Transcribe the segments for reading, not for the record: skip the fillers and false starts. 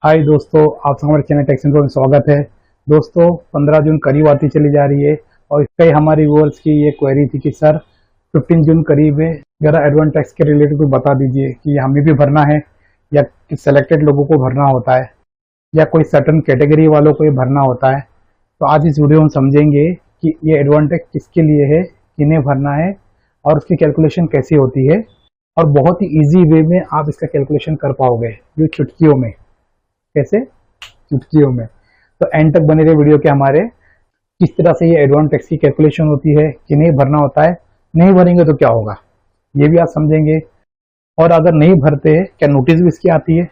हाय दोस्तों, आप हमारे चैनल टैक्स इन्फो में स्वागत है। दोस्तों 15 जून करीब आती चली जा रही है और इसका ही हमारी व्यूअर्स की ये क्वेरी थी कि सर 15 जून करीब है, जरा एडवांस टैक्स के रिलेटेड कोई बता दीजिए कि हमें भी भरना है या सिलेक्टेड लोगों को भरना होता है या कोई सर्टन कैटेगरी वालों को ये भरना होता है। तो आज इस वीडियो में समझेंगे कि ये एडवांस टैक्स किसके लिए है, किन्हें भरना है और उसकी कैलकुलेशन कैसी होती है और बहुत ही ईजी वे में आप इसका कैलकुलेशन कर पाओगे, जो चुटकियों में। कैसे? चुटकियों में। तो एंड तक बने रहे वीडियो के हमारे। किस तरह से ये एडवांस टैक्स की कैलकुलेशन होती है, किन्हें भरना होता है, नहीं भरेंगे तो क्या होगा, ये भी आप समझेंगे। और अगर नहीं भरते क्या नोटिस भी इसकी आती है,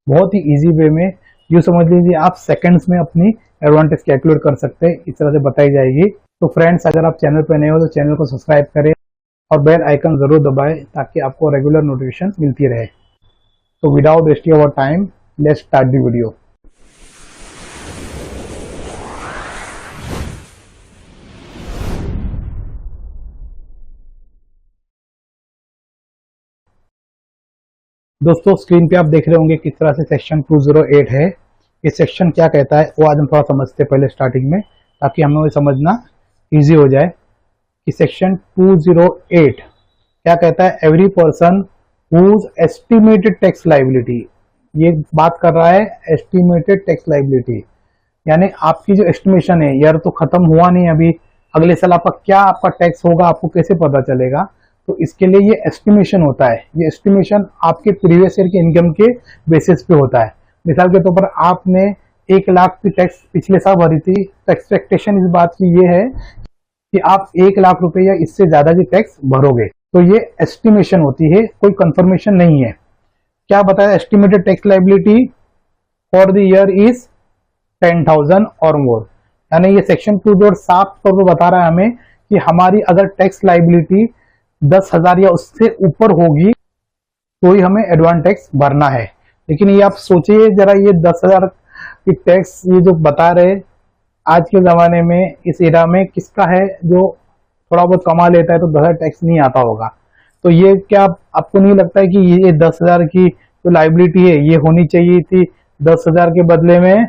बहुत ही इजी वे में। यूँ समझ लीजिए आप सेकंड्स में अपनी एडवांस टैक्स कैलकुलेट कर सकते हैं, इस तरह से बताई जाएगी। तो फ्रेंड्स, अगर आप चैनल पर नए हो तो चैनल को सब्सक्राइब करें और बेल आइकन जरूर दबाएं ताकि आपको रेगुलर नोटिफिकेशन मिलती रहे। तो without wasting our time, let's start the video. दोस्तों स्क्रीन पे आप देख रहे होंगे किस तरह से सेक्शन 208 है। ये सेक्शन क्या कहता है वो आज हम थोड़ा समझते हैं पहले स्टार्टिंग में, ताकि हमें वो समझना इजी हो जाए कि सेक्शन 208 क्या कहता है। Every person whose estimated tax liability, ये बात कर रहा है एस्टिमेटेड टैक्स लायबिलिटी, यानी आपकी जो एस्टिमेशन है, यार तो खत्म हुआ नहीं अभी, अगले साल आपका टैक्स होगा, आपको कैसे पता चलेगा। तो इसके लिए ये एस्टिमेशन होता है। ये एस्टिमेशन आपके प्रीवियस ईयर के इनकम के बेसिस पे होता है। मिसाल के तौर पर आपने 1 लाख की टैक्स पिछले साल भरी थी, तो एक्सपेक्टेशन इस बात की ये है कि आप 1 लाख रुपए या इससे ज्यादा की टैक्स भरोगे। तो ये एस्टिमेशन होती है, कोई कंफर्मेशन नहीं है। क्या बताया, estimated tax liability for the year is 10,000 और मोर, यानी ये सेक्शन 2 साफ तौर पर बता रहा है हमें कि हमारी अगर टैक्स लायबिलिटी 10,000 या उससे ऊपर होगी तो ही हमें एडवांस टैक्स भरना है। लेकिन ये आप सोचिए जरा, ये 10,000 की टैक्स ये जो बता रहे आज के जमाने में, इस एरा में किसका है जो थोड़ा बहुत कमा लेता है तो 10,000 टैक्स नहीं आता होगा। तो ये क्या आपको नहीं लगता है कि ये 10,000 की जो लायबिलिटी है ये होनी चाहिए थी 10,000 के बदले में,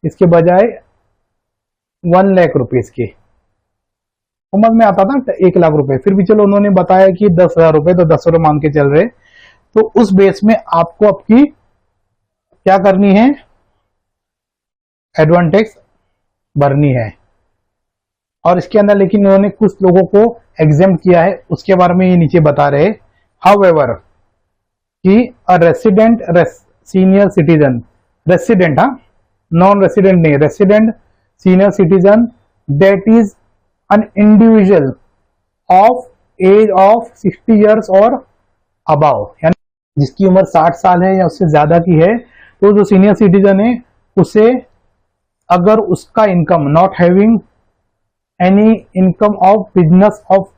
इसके बजाय 1 लाख रुपीज की। समझ में आता था 1 लाख रुपए, फिर भी चलो उन्होंने बताया कि 10,000 रुपए, तो 10 रुपए मान के चल रहे। तो उस बेस में आपको आपकी क्या करनी है, एडवांस टैक्स भरनी है। और इसके अंदर लेकिन उन्होंने कुछ लोगों को एग्जेम्प्ट किया है, उसके बारे में ये नीचे बता रहे। हाउएवर कि a resident senior citizen, resident, non resident नहीं, resident senior citizen that is an individual of age of 60 years और above, यानी जिसकी उम्र 60 साल है या उससे ज्यादा की है, तो जो सीनियर सिटीजन है उसे अगर उसका income not having any income of business of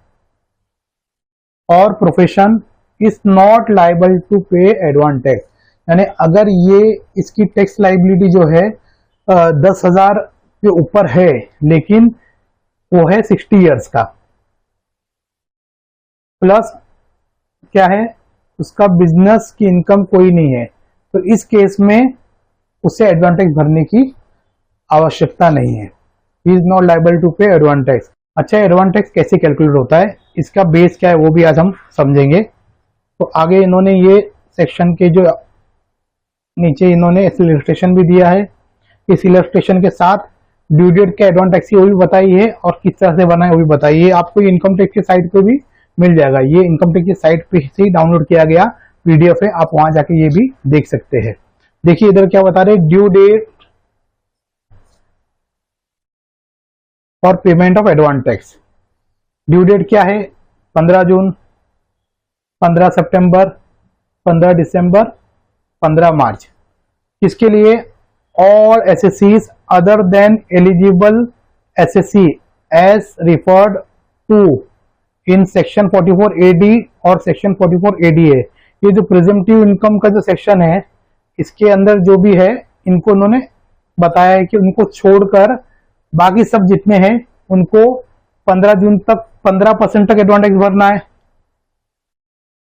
और profession is not liable to pay advance tax, यानी अगर ये इसकी टैक्स लाइबिलिटी जो है 10,000 के ऊपर है लेकिन वो है 60 इयर्स का, प्लस क्या है उसका बिजनेस की इनकम कोई नहीं है, तो इस केस में उसे एडवांस टैक्स भरने की आवश्यकता नहीं है। He is not liable to pay advance tax. अच्छा, एडवांस टैक्स कैसे कैलकुलेट होता है, इसका बेस क्या है वो भी आज हम समझेंगे। तो आगे इन्होंने ये सेक्शन के जो नीचे इन्होंने इलस्ट्रेशन भी दिया है, इस इलस्ट्रेशन के साथ ड्यू डेट का एडवांस टैक्स वो भी बताई है और किस तरह से बना है वो भी बताई है। आपको इनकम टैक्स की साइट पे भी मिल जाएगा, ये इनकम टैक्स की साइट पे से डाउनलोड किया गया पीडीएफ है, आप वहां जाके ये भी देख सकते हैं। देखिए इधर क्या बता रहे, due date for payment of advance tax. Due date क्या है, 15 जून, 15 सितंबर, 15 दिसंबर, 15 मार्च। किसके लिए, all SSCs other than eligible SSC as referred to in section 44AD और section 44ADA। ये जो प्रेजेंटिव इनकम का जो सेक्शन है इसके अंदर जो भी है इनको उन्होंने बताया है कि उनको छोड़कर बाकी सब जितने हैं उनको 15 जून तक 15% तक एडवांस टैक्स भरना है,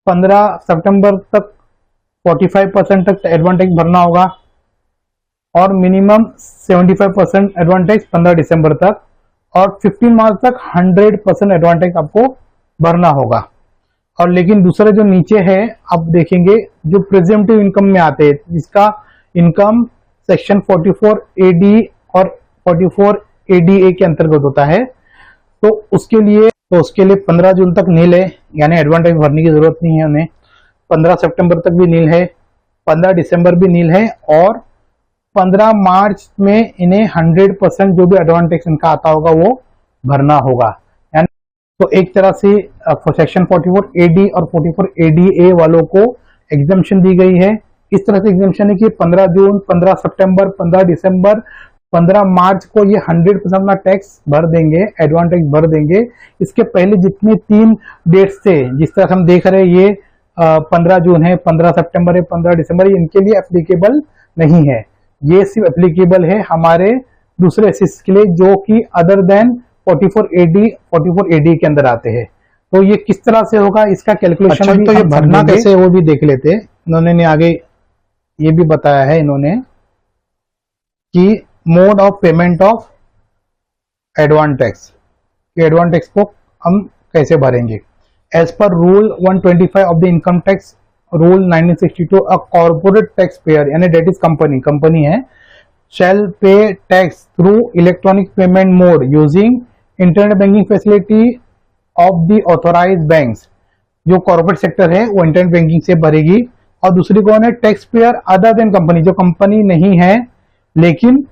15 सितंबर तक 45% तक एडवांस टैक्स भरना होगा, और मिनिमम 75% एडवांस टैक्स 15 दिसंबर तक, और 15 मार्च तक 100% एडवांस टैक्स आपको भरना होगा। और लेकिन दूसरे जो नीचे है आप देखेंगे जो प्रेजेंटिव इनकम में आते हैं, जिसका इनकम सेक्शन 44 AD और 44 ADA के अंतर्गत होता है, तो उसके लिए 15 जून तक नील है, यानी एडवांस टैक्स भरने की जरूरत नहीं है उन्हें। 15 सितंबर तक भी नील है, 15 दिसंबर भी नील है, और 15 मार्च में इन्हें 100% जो भी एडवांस टैक्स इनका आता होगा वो भरना होगा। यानी तो एक तरह से सेक्शन 44 AD और 44 ADA वालों को एग्जम्पशन दी गई है। इस तरह से एग्जम्पशन है कि 15 जून, 15 सितंबर, 15 दिसंबर, 15 मार्च को ये 100% अपना टैक्स भर देंगे, एडवांस टैक्स भर देंगे। इसके पहले जितने 3 डेट्स थे, जिस तरह हम देख रहे हैं, ये 15 जून है, 15 सितंबर है, 15 दिसंबर, इनके लिए एप्लीकेबल नहीं है। ये सिर्फ एप्लीकेबल है हमारे दूसरे एसेस के लिए जो कि अदर देन 44 AD के अंदर आते हैं। तो ये किस तरह से होगा इसका कैलकुलेशन, अच्छा, तो ये भरना कैसे वो भी देख लेते। इन्होंने आगे ये भी बताया है इन्होंने कि mode of payment of advance tax, advance tax को हम कैसे भरेंगे। As per rule 125 of the income tax rule 1962, a corporate tax payer, यानी डेट इज कंपनी है, shall pay tax through electronic payment mode using internet banking facility of the authorized banks। जो corporate sector है वो internet banking से भरेगी। और दूसरी कौन है, tax payer other than company, जो कंपनी नहीं है लेकिन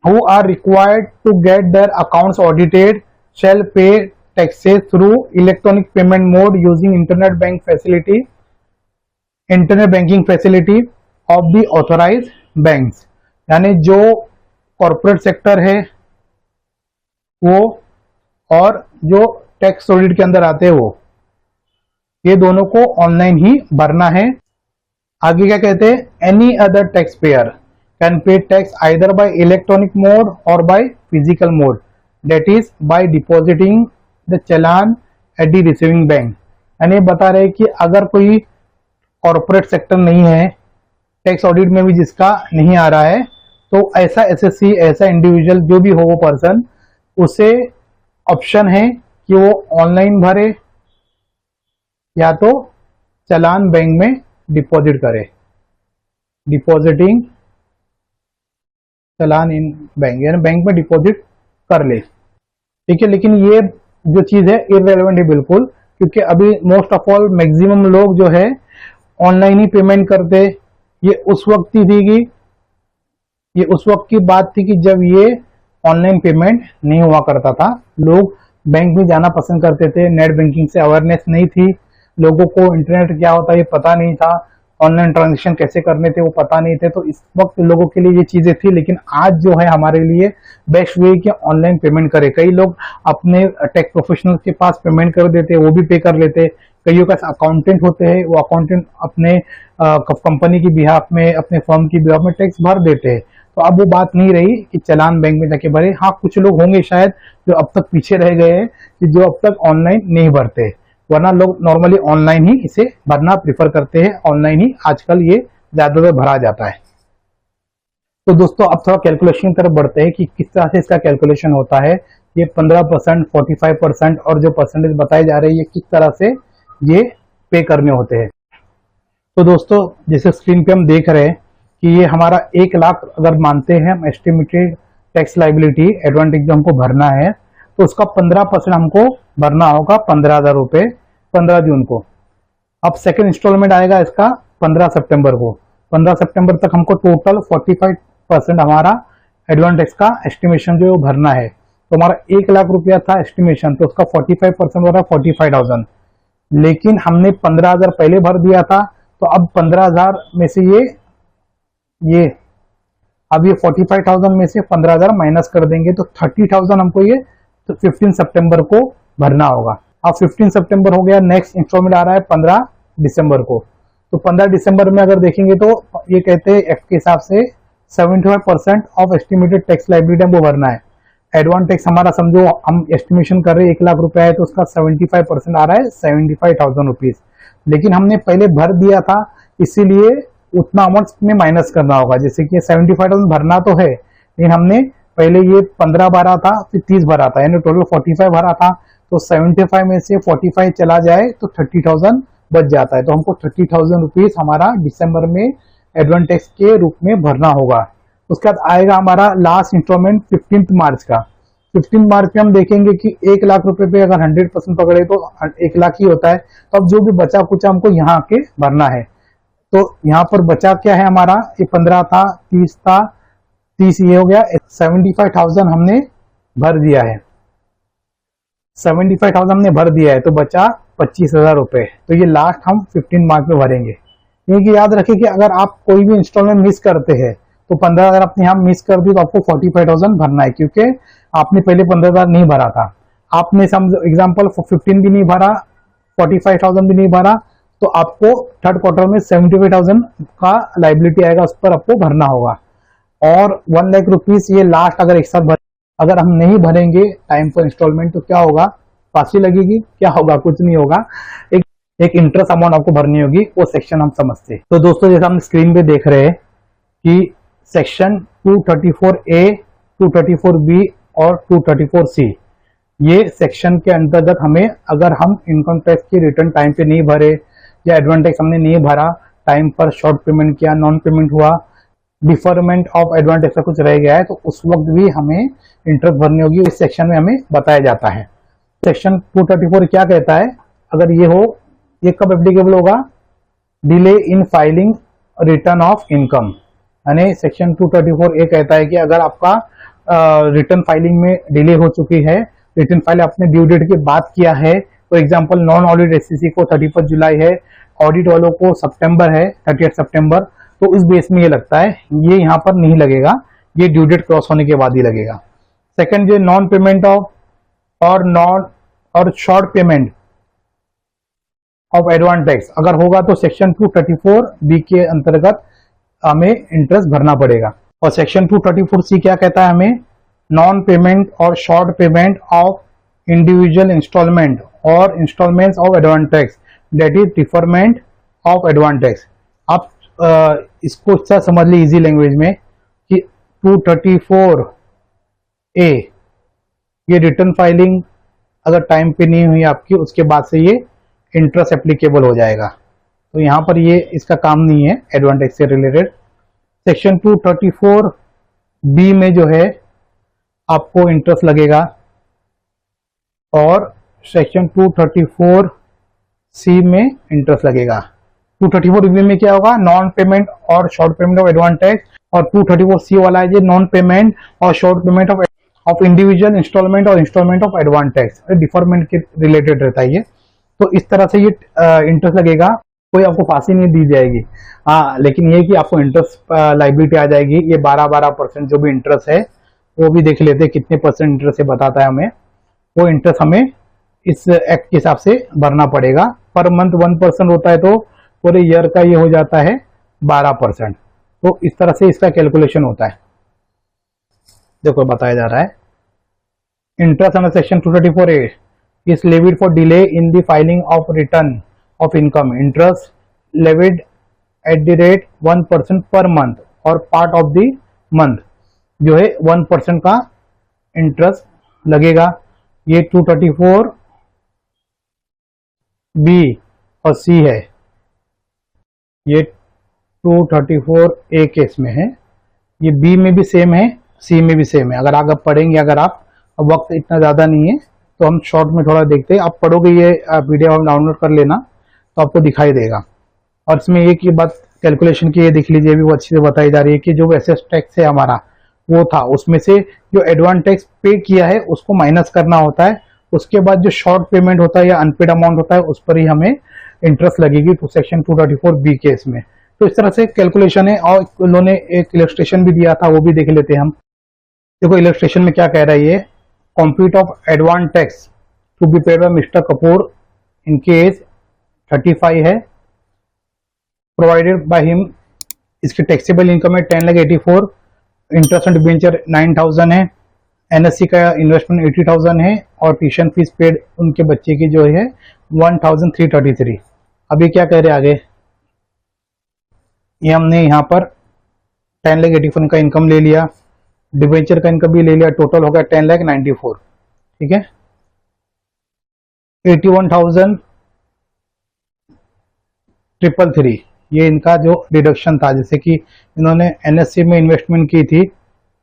who are required to get their accounts audited shall pay taxes through electronic payment mode using internet banking facility of the authorized banks. यानी जो कॉर्पोरेट सेक्टर है वो और जो टैक्स ऑडिट के अंदर आते हैं वो, ये दोनों को ऑनलाइन ही भरना है। आगे क्या कहते हैं, any other tax payer can pay tax either by electronic mode और by physical mode, that is by depositing the challan at the receiving bank. यानी बता रहे कि अगर कोई कॉर्पोरेट सेक्टर नहीं है, टैक्स ऑडिट में भी जिसका नहीं आ रहा है, तो ऐसा एसएससी, ऐसा इंडिविजुअल जो भी हो वो पर्सन, उसे ऑप्शन है कि वो ऑनलाइन भरे या तो चालान बैंक में डिपॉजिट करे, डिपॉजिटिंग चालान इन बैंक, यानी बैंक में डिपॉजिट कर ले। ठीक है, लेकिन ये जो चीज है इररेलेवेंट है बिल्कुल, क्योंकि अभी मोस्ट ऑफ ऑल मैक्सिमम लोग जो है ऑनलाइन ही पेमेंट करते। ये उस वक्त ही थी कि ये उस वक्त की बात थी कि जब ये ऑनलाइन पेमेंट नहीं हुआ करता था, लोग बैंक में जाना पसंद करते थे, नेट बैंकिंग से अवेयरनेस नहीं थी, लोगों को इंटरनेट क्या होता है ये पता नहीं था, ऑनलाइन ट्रांजेक्शन कैसे करने थे वो पता नहीं थे। तो इस वक्त लोगों के लिए ये चीजें थी, लेकिन आज जो है हमारे लिए बेस्ट वे कि ऑनलाइन पेमेंट करे। कई लोग अपने टेक प्रोफेशनल के पास पेमेंट कर देते, वो भी पे कर लेते। कईयों का अकाउंटेंट होते हैं, वो अकाउंटेंट अपने कंपनी की बिहाफ में, अपने फर्म की बिहाफ में टैक्स भर देते हैं। तो अब वो बात नहीं रही कि चालान बैंक में जाके भरे। हाँ, कुछ लोग होंगे शायद जो अब तक पीछे रह गए हैं, कि जो अब तक ऑनलाइन नहीं भरते, वरना लोग नॉर्मली ऑनलाइन ही इसे भरना प्रीफर करते हैं। ऑनलाइन ही आजकल ये ज्यादातर भरा जाता है। तो दोस्तों अब थोड़ा कैलकुलेशन की तरफ बढ़ते हैं कि किस तरह से इसका कैलकुलेशन होता है। ये 15%, 45% और जो परसेंटेज बताए जा रहे हैं, ये किस तरह से ये पे करने होते हैं। तो दोस्तों जैसे स्क्रीन पे हम देख रहे हैं कि ये हमारा 1 लाख अगर मानते हैं हम estimated tax liability advance tax जो हमको भरना है, तो उसका 15% हमको भरना होगा 15,000 रुपए 15 जून को। अब सेकेंड इंस्टॉलमेंट आएगा इसका 15 सितंबर को। 15 सितंबर तक हमको टोटल 45% हमारा एडवांस टैक्स का एस्टिमेशन जो भरना है। तो हमारा 1 लाख रुपया था एस्टिमेशन, तो उसका 45% हो रहा है 45,000। लेकिन हमने 15,000 पहले भर दिया था, तो अब 15,000 में से ये अब ये 45,000 में से 15,000 माइनस कर देंगे, तो 30,000 हमको ये 15 सितंबर को भरना होगा। अब 15 सितंबर हो गया, नेक्स्ट इंस्टॉलमेंट आ रहा है 15 दिसंबर को। तो 15 दिसंबर में अगर देखेंगे तो ये कहते हैं एक्ट के हिसाब से 75% ऑफ एस्टिमेटेड टैक्स लायबिलिटी हमको भरना है। एडवांस टैक्स हमारा समझो हम एस्टिमेशन कर रहे हैं 1 लाख रुपया है, तो उसका 75% आ रहा है 75,000 रुपीज। लेकिन हमने पहले भर दिया था, इसीलिए उतना अमाउंट में माइनस करना होगा। जैसे कि 75,000 भरना तो है, लेकिन हमने पहले ये 15 भरा था, फिर 30 भरा था, यानी टोटल 45 भरा था। तो 75 में से 45 चला जाए तो 30,000 बच जाता है। तो हमको 30,000 रुपीज हमारा दिसंबर में एडवांस टैक्स के रूप में भरना होगा। उसके बाद आएगा हमारा लास्ट इंस्टॉलमेंट 15 मार्च का। 15 मार्च में हम देखेंगे कि 1 लाख रुपए पे अगर 100% पकड़े तो 1 लाख ही होता है। तो अब जो भी बचा कुछ हमको यहाँ आके भरना है। तो यहाँ पर बचा क्या है हमारा, ये 15 था, 30 था, 30 ये हो गया, 75,000 हमने भर दिया है। 75,000 हमने भर दिया है, तो बचा 25,000 रुपए। तो ये लास्ट हम 15 मार्च में भरेंगे। क्योंकि याद रखें कि अगर आप कोई भी इंस्टॉलमेंट मिस करते हैं तो 15 अगर आपने यहाँ मिस कर दी तो आपको 45,000 भरना है, क्योंकि आपने पहले 15,000 नहीं भरा था। आपने समझो एग्जाम्पल 15 भी नहीं भरा, 45,000 भी नहीं भरा, तो आपको थर्ड क्वार्टर में 75,000 का लाइबिलिटी आएगा, उस पर आपको भरना होगा। और 1 लाख रुपीज ये लास्ट अगर एक साथ भर, अगर हम नहीं भरेंगे टाइम पर इंस्टॉलमेंट तो क्या होगा, फांसी लगेगी, क्या होगा, कुछ नहीं होगा। एक इंटरेस्ट अमाउंट आपको भरनी होगी, वो सेक्शन हम समझते हैं। तो दोस्तों जैसा हम स्क्रीन पे देख रहे हैं कि सेक्शन 234A, 234B और 234C, ये सेक्शन के अंतर्गत हमें अगर हम इनकम टैक्स की रिटर्न टाइम पे नहीं भरे या एडवांस टैक्स हमने नहीं भरा, टाइम पर शॉर्ट पेमेंट किया, नॉन पेमेंट हुआ, डिफरमेंट ऑफ एडवांस टैक्स का कुछ रह गया है, तो उस वक्त भी हमें इंटरेस्ट भरनी होगी। इस सेक्शन में हमें बताया जाता है। सेक्शन 234 क्या कहता है, अगर ये हो, ये कब एप्लीकेबल होगा, delay in filing return of income. यानी सेक्शन 234A कहता है कि अगर आपका रिटर्न फाइलिंग में डिले हो चुकी है, रिटर्न फाइल आपने ड्यू डेट के बाद किया है, for example non audit SCC को 31 जुलाई है, ऑडिट वालों को सितंबर है, 30 सितंबर, तो इस बेस में ये लगता है, ये यहाँ पर नहीं लगेगा, ये ड्यू डेट क्रॉस होने के बाद ही लगेगा। सेकंड, जो नॉन पेमेंट ऑफ और short payment of advance tax अगर होगा तो सेक्शन 234B के अंतर्गत हमें इंटरेस्ट भरना पड़ेगा। और सेक्शन 234C क्या कहता है, हमें नॉन पेमेंट और short payment of individual installment और installments of advance tax, that is deferment of advance tax. आप इसको इस तरह समझ ली इजी लैंग्वेज में कि 234A ये रिटर्न फाइलिंग अगर टाइम पे नहीं हुई आपकी, उसके बाद से ये इंटरेस्ट एप्लीकेबल हो जाएगा। तो यहाँ पर ये इसका काम नहीं है एडवांस टैक्स से रिलेटेड। सेक्शन 234B में जो है आपको इंटरेस्ट लगेगा, और सेक्शन 234C में इंटरेस्ट लगेगा। 234B में क्या होगा, नॉन पेमेंट और short payment of advance tax, और 234C वाला है जो नॉन पेमेंट और short payment of individual installment और installment of advance tax, deferment के रिलेटेड रहता है ये। तो इस तरह से ये इंटरेस्ट लगेगा, कोई आपको फांसी नहीं दी जाएगी। हाँ, लेकिन ये कि आपको इंटरेस्ट लाइबिलिटी आ जाएगी, ये 12% जो भी इंटरेस्ट है वो भी देख लेते हैं कितने परसेंट इंटरेस्ट है, बताता है हमें। वो इंटरेस्ट हमें इस एक्ट के हिसाब से भरना पड़ेगा। पर मंथ 1% होता है, तो पूरे ईयर का ये हो जाता है 12%। तो इस तरह से इसका कैलकुलेशन होता है। देखो बताया जा रहा है, interest under section 234A is levied for delay in the filing of return of income. Interest levied at the rate 1% per month और part of the month जो है 1% का इंटरेस्ट लगेगा। ये 234B और C है, ये 234A केस में है, ये B में भी सेम है, C में भी सेम है। अगर आगे पढ़ेंगे, अगर आप, अब वक्त इतना ज्यादा नहीं है तो हम शॉर्ट में थोड़ा देखते हैं। आप पढ़ोगे, ये पीडीएफ हम डाउनलोड कर लेना तो आपको दिखाई देगा। और इसमें एक ही बात कैलकुलेशन की ये देख लीजिए, भी वो अच्छी से बताई जा रही है कि जो एसेस टैक्स है हमारा वो था, उसमें से जो एडवांस टैक्स पे किया है उसको माइनस करना होता है। उसके बाद जो शॉर्ट पेमेंट होता है या अनपेड अमाउंट होता है उस पर ही हमें इंटरेस्ट लगेगी, तो सेक्शन 234B केस में। तो इस तरह से कैलकुलेशन है। और उन्होंने एक इलस्ट्रेशन भी दिया था, वो भी देख लेते हैं हम। देखो इलस्ट्रेशन में क्या कह रहा है ये, compute of advance tax to be paid by Mr. Kapoor in case 35 है, provided by him, इसकी टैक्सेबल इनकम है 10,84,000, इंटरेस्ट एंड डिबेंचर 9,000 है, एनएससी का इन्वेस्टमेंट 80,000 है, और ट्यूशन फीस पेड उनके बच्चे की जो है 1,333। अभी क्या कह रहे आगे, ये हमने यहाँ पर 10,84,000 का इनकम ले लिया, डिबेंचर का इनकम भी ले लिया, टोटल हो गया 10,94,000। ठीक है, 81,333 ये इनका जो डिडक्शन था, जैसे कि इन्होंने एनएससी में इन्वेस्टमेंट की थी,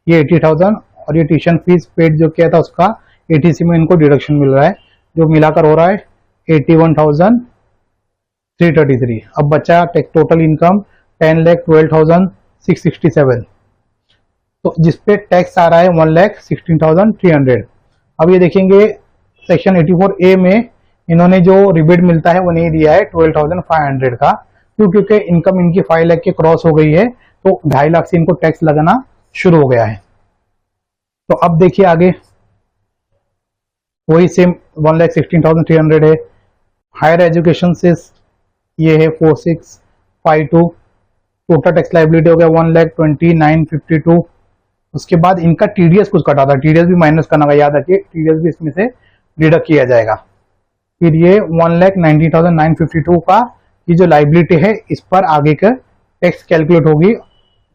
ये 80,000, और ये ट्यूशन फीस पेड जो किया था उसका एटीसी में इनको डिडक्शन मिल रहा है, जो मिलाकर हो रहा है 81,333। अब बचा टोटल इनकम 10,12,667, तो जिसपे टैक्स आ रहा है 1,16,300। अब ये देखेंगे सेक्शन 84A में इन्होंने जो रिबेट मिलता है वो नहीं दिया है 12,500 का, क्योंकि इनकम इनकी 5 लाख के क्रॉस हो गई है, तो 2.5 लाख से इनको टैक्स लगना शुरू हो गया है। तो अब देखिए आगे वही सेम 1,16,300 है। हायर एजुकेशन से ये है 4,652, टोटल टैक्स लाइबिलिटी हो गया 1,29,52। उसके बाद इनका टीडीएस कुछ कटा था, टीडीएस भी माइनस करना, याद रखिए टीडीएस भी इसमें से डिडक्ट किया जाएगा। फिर ये 1,90,952 का ये जो लाइबिलिटी है, इस पर आगे का टैक्स कैलकुलेट होगी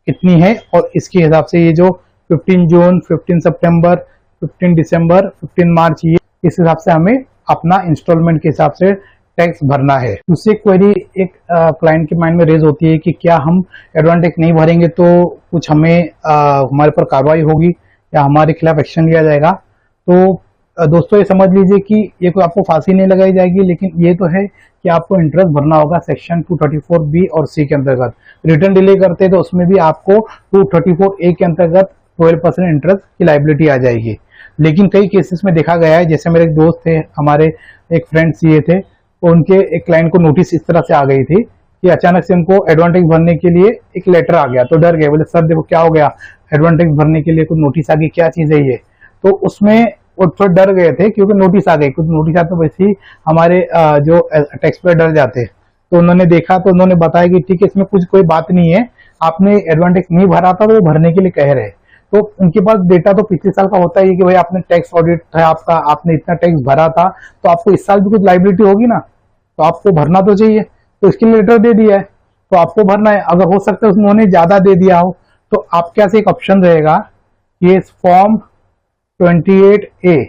कितनी है, और इसके हिसाब से ये जो 15 जून, 15 सितंबर, 15 दिसंबर, 15 मार्च, ये इस हिसाब से हमें अपना इंस्टॉलमेंट के हिसाब से टैक्स भरना है। दूसरी क्वेरी एक क्लाइंट के माइंड में रेज होती है कि क्या हम एडवांस टैक्स नहीं भरेंगे तो कुछ हमें हमारे पर कार्रवाई होगी या हमारे खिलाफ एक्शन लिया जाएगा। तो दोस्तों ये समझ लीजिए कि ये कोई आपको फांसी नहीं लगाई जाएगी, लेकिन ये तो है कि आपको इंटरेस्ट भरना होगा सेक्शन 234B और C के अंतर्गत। रिटर्न डिले करते तो उसमें भी आपको 234A के अंतर्गत 12% इंटरेस्ट की लाइबिलिटी आ जाएगी। लेकिन कई केसेस में देखा गया है, जैसे मेरे एक दोस्त थे, हमारे एक फ्रेंड सीए थे, तो उनके एक क्लाइंट को नोटिस इस तरह से आ गई थी कि अचानक से उनको एडवांस टैक्स भरने के लिए एक लेटर आ गया, तो डर गए, बोले सर देखो क्या हो गया, एडवांस टैक्स भरने के लिए कुछ नोटिस आ गई, क्या चीज है ये। तो उसमें वो थोड़ा डर गए थे क्योंकि नोटिस आ गई, कुछ नोटिस आते तो वैसे ही हमारे जो टैक्स पे डर जाते। तो उन्होंने देखा तो उन्होंने बताया कि ठीक है इसमें कुछ कोई बात नहीं है, आपने एडवांस टैक्स नहीं भरा था तो वो भरने के लिए कह रहे। तो उनके पास डेटा तो पिछले साल का होता है कि भाई आपने टैक्स ऑडिट है आपका, आपने इतना टैक्स भरा था, तो आपको इस साल भी कुछ लाइबिलिटी होगी ना, तो आपको भरना तो चाहिए। तो इसके लिए लेटर दे दिया है तो आपको भरना है। अगर हो सकता है उन्होंने ज्यादा दे दिया हो तो आपके पास एक ऑप्शन रहेगा, ये फॉर्म 28A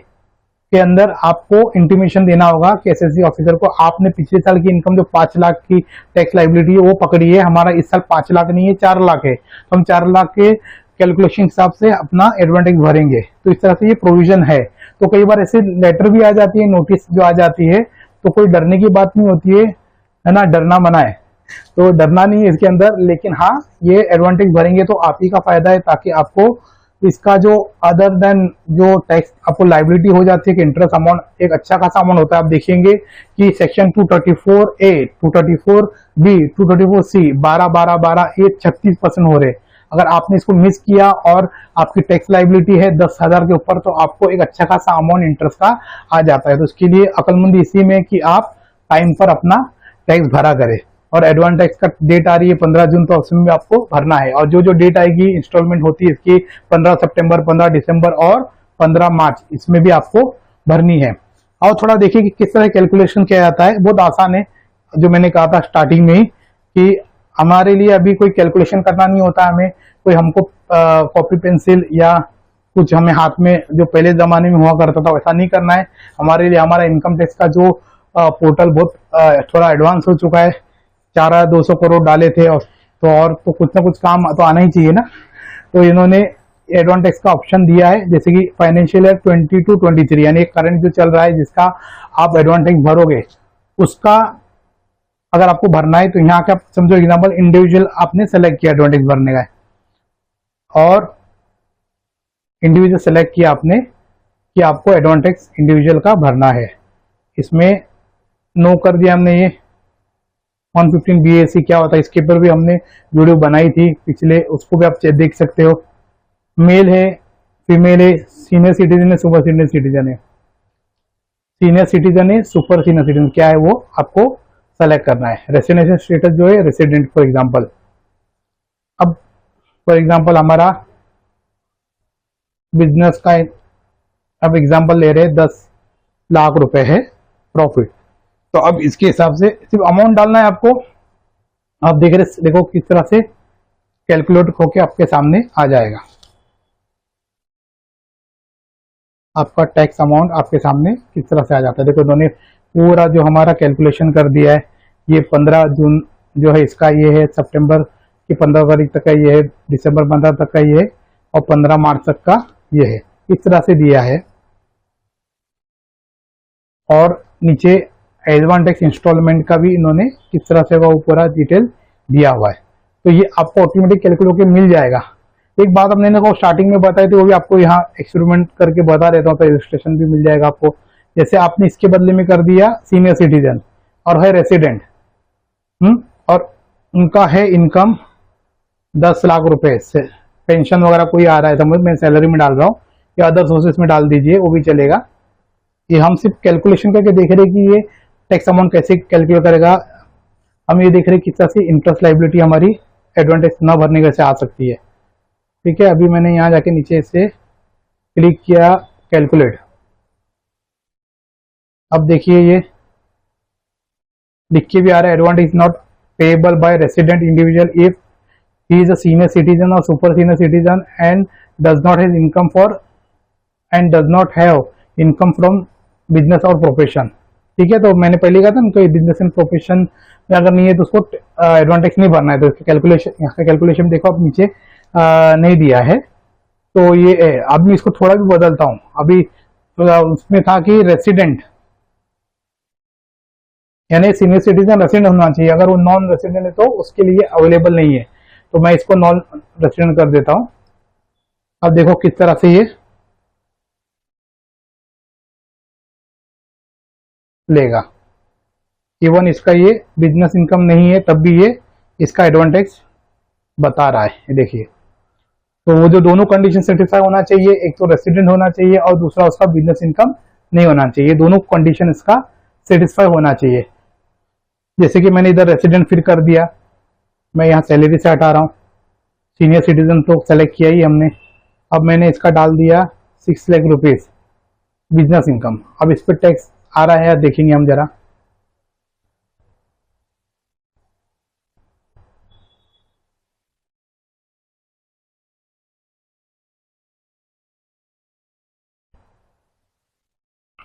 के अंदर आपको इंटीमेशन देना होगा कि एसएससी ऑफिसर को आपने पिछले साल की इनकम जो 5 लाख की टैक्स लाइबिलिटी है वो पकड़ी है, हमारा इस साल 5 लाख नहीं है 4 लाख है, तो हम 4 लाख के कैलकुलेशन हिसाब से अपना एडवांस टैक्स भरेंगे। तो इस तरह से ये प्रोविजन है। तो कई बार ऐसे लेटर भी आ जाती है, नोटिस जो आ जाती है, तो कोई डरने की बात नहीं होती है ना, डरना मना है, तो डरना नहीं है इसके अंदर। लेकिन हाँ, ये एडवांस टैक्स भरेंगे तो आप ही का फायदा है, ताकि आपको इसका जो अदर देन जो टैक्स आपको लाइबिलिटी हो जाती है कि इंटरेस्ट अमाउंट एक अच्छा खासा अमाउंट होता है। आप देखेंगे कि सेक्शन 234A, 234B, 234C 12 ये 36% हो रहे। अगर आपने इसको मिस किया और आपकी टैक्स लाइबिलिटी है 10,000 के ऊपर, तो आपको एक अच्छा खासा अमाउंट इंटरेस्ट का आ जाता है। तो इसके लिए अक्लमंदी इसी में कि आप टाइम पर अपना टैक्स भरा करें। और एडवांस टैक्स का डेट आ रही है 15 जून, तो उसमें भी आपको भरना है। और जो जो डेट आएगी इंस्टॉलमेंट होती है इसकी 15 सितंबर, 15 दिसंबर और 15 मार्च, इसमें भी आपको भरनी है। और थोड़ा देखिए कि किस तरह कैलकुलेशन किया जाता है, बहुत आसान है। जो मैंने कहा था स्टार्टिंग में ही कि हमारे लिए अभी कोई कैलकुलेशन करना नहीं होता, हमें कोई हमको कॉपी पेंसिल या कुछ हमें हाथ में जो पहले जमाने में हुआ करता था वैसा नहीं करना है। हमारे लिए हमारा इनकम टैक्स का जो पोर्टल बहुत थोड़ा एडवांस हो चुका है, 4,200 करोड़ डाले थे, और तो कुछ ना कुछ काम तो आना ही चाहिए ना। तो इन्होंने एडवांस टैक्स का ऑप्शन दिया है, जैसे कि फाइनेंशियल ईयर 22-23 यानी करंट जो चल रहा है जिसका आप एडवांस टैक्स भरोगे, उसका अगर आपको भरना है तो यहाँ का समझो एग्जाम्पल इंडिविजुअल आपने सेलेक्ट किया एडवांस टैक्स भरने का, और इंडिविजुअल सेलेक्ट किया आपने कि आपको एडवांस टैक्स इंडिविजुअल का भरना है। इसमें नो कर दिया हमने। ये 115 BAC क्या होता है इसके ऊपर भी हमने वीडियो बनाई थी पिछले, उसको भी आप देख सकते हो। मेल है, फीमेल है, सीनियर सिटीजन है, सुपर सीनियर सिटीजन है। सीनियर सिटीजन है, सुपर सीनियर सिटीजन क्या है वो आपको सेलेक्ट करना है। रेसिडेंशियल स्टेटस जो है रेसिडेंट फॉर एग्जांपल। अब फॉर एग्जांपल हमारा बिजनेस का अब एग्जांपल ले रहे हैं 10 लाख रुपए है प्रॉफिट। तो अब इसके हिसाब से सिर्फ अमाउंट डालना है आपको, आप देख रहे, देखो किस तरह से कैलकुलेट होके आपके सामने आ जाएगा। आपका टैक्स अमाउंट आपके सामने किस तरह से आ जाता है। देखो इन्होंने पूरा जो हमारा कैलकुलेशन कर दिया है। ये 15 जून जो है इसका ये है, सितंबर की 15 तारीख तक का ये है, दिसंबर 15 तक का ये है, और 15 मार्च तक का ये है। इस तरह से दिया है। और नीचे एडवांस टैक्स इंस्टॉलमेंट का भी इन्होंने किस तरह से वो पूरा डिटेल दिया हुआ है। तो ये आपको ऑटोमेटिक कैलकुलेट होकर मिल जाएगा। एक बात हमने को स्टार्टिंग में बताई थी, वो भी आपको यहाँ एक्सपेरिमेंट करके बता देता हूँ, तो इलस्ट्रेशन भी मिल जाएगा आपको। जैसे आपने इसके बदले में कर दिया सीनियर सिटीजन और है रेसिडेंट, और उनका है इनकम 10 लाख रुपए से, पेंशन वगैरह कोई आ रहा है, समझ मैं सैलरी में डाल रहा हूँ या अदर सोर्सेस में डाल दीजिए, वो भी चलेगा। ये हम सिर्फ कैलकुलेशन करके देख रहे कि ये टैक्स अमाउंट कैसे कैलकुलेट करेगा। हम ये देख रहे किस तरह से इंटरेस्ट लाइबिलिटी हमारी एडवांटेज न भरने कैसे आ सकती है। ठीक है, अभी मैंने यहाँ जाके नीचे से क्लिक किया कैलकुलेट। अब देखिए ये लिख के भी आ रहा है, advantage not payable by resident individual if he is a senior citizen और super senior citizen and does not have income for and does not have income from business और प्रोफेशन। ठीक है, तो मैंने पहले कहा था ना, कोई बिजनेस एंड प्रोफेशन में अगर नहीं है तो उसको एडवांटेज नहीं भरना है। तो इसका कैलकुलेशन, यहाँ का कैलकुलेशन देखो आप नीचे नहीं दिया है। तो ये अब मैं इसको थोड़ा भी बदलता हूँ। अभी उसमें था कि रेसिडेंट यानी सीनियर सिटीजन रेसिडेंट होना चाहिए, अगर वो नॉन रेसिडेंट है तो उसके लिए अवेलेबल नहीं है, तो मैं इसको नॉन रेसिडेंट कर देता हूँ। अब देखो किस तरह से ये लेगा। इवन इसका ये बिजनेस इनकम नहीं है तब भी ये इसका एडवांटेज बता रहा है। ये देखिए, तो वो जो दोनों कंडीशन सेटिस्फाई होना चाहिए, एक तो रेसिडेंट होना चाहिए और दूसरा उसका बिजनेस इनकम नहीं होना चाहिए, दोनों कंडीशन इसका सेटिस्फाई होना चाहिए। जैसे कि मैंने इधर रेसिडेंट फिर कर दिया, मैं यहाँ सैलरी से हटा रहा हूँ, सीनियर सिटीजन तो सेलेक्ट किया ही हमने। अब मैंने इसका डाल दिया 6 लाख रुपीज बिजनेस इनकम। अब इस पर टैक्स आ रहा है, देखेंगे हम जरा।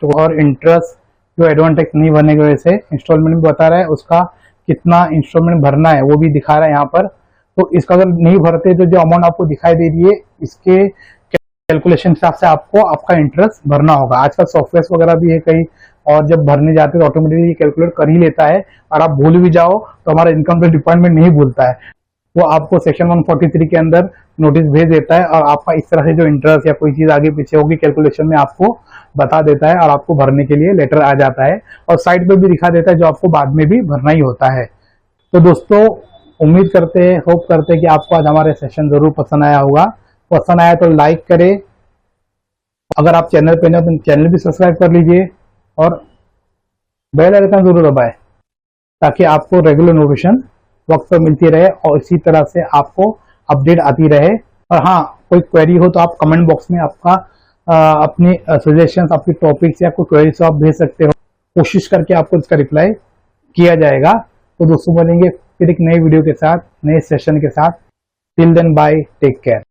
तो और इंटरेस्ट जो एडवांस टैक्स नहीं भरने की वजह से इंस्टॉलमेंट भी बता रहा है, उसका कितना इंस्टॉलमेंट भरना है वो भी दिखा रहा है यहाँ पर। तो इसका अगर नहीं भरते तो जो अमाउंट आपको दिखाई दे रही है, इसके कैलकुलेशन हिसाब से आपको आपका इंटरेस्ट भरना होगा। आजकल सॉफ्टवेयर वगैरह भी है कई, और जब भरने जाते हैं तो ऑटोमेटिकली कैलकुलेट कर ही लेता है। और आप भूल भी जाओ तो हमारा इनकम टैक्स डिपार्टमेंट नहीं भूलता है, वो आपको सेक्शन 143 के अंदर नोटिस भेज देता है और आपका इस तरह से जो इंटरेस्ट या कोई चीज आगे पीछे होगी कैलकुलेशन में आपको बता देता है और आपको भरने के लिए लेटर आ जाता है, और साइड पे भी दिखा देता है जो आपको बाद में भी भरना ही होता है। तो दोस्तों, उम्मीद करते हैं, होप करते हैं कि आपको आज हमारे सेशन जरूर पसंद आया होगा। पसंद आया तो लाइक करें, अगर आप चैनल पे ना तो चैनल भी सब्सक्राइब कर लीजिए और बेल आइकन जरूर दबाएं ताकि आपको रेगुलर नोटिफिकेशन वक्त पर मिलती रहे और इसी तरह से आपको अपडेट आती रहे। और हाँ, कोई क्वेरी हो तो आप कमेंट बॉक्स में आपका अपनी सजेशंस, आपकी टॉपिक्स या कोई क्वेरी आप भेज सकते हो, कोशिश करके आपको इसका रिप्लाई किया जाएगा। तो दोस्तों, मिलेंगे फिर एक नई वीडियो के साथ, नए सेशन के साथ। Till then bye, take care.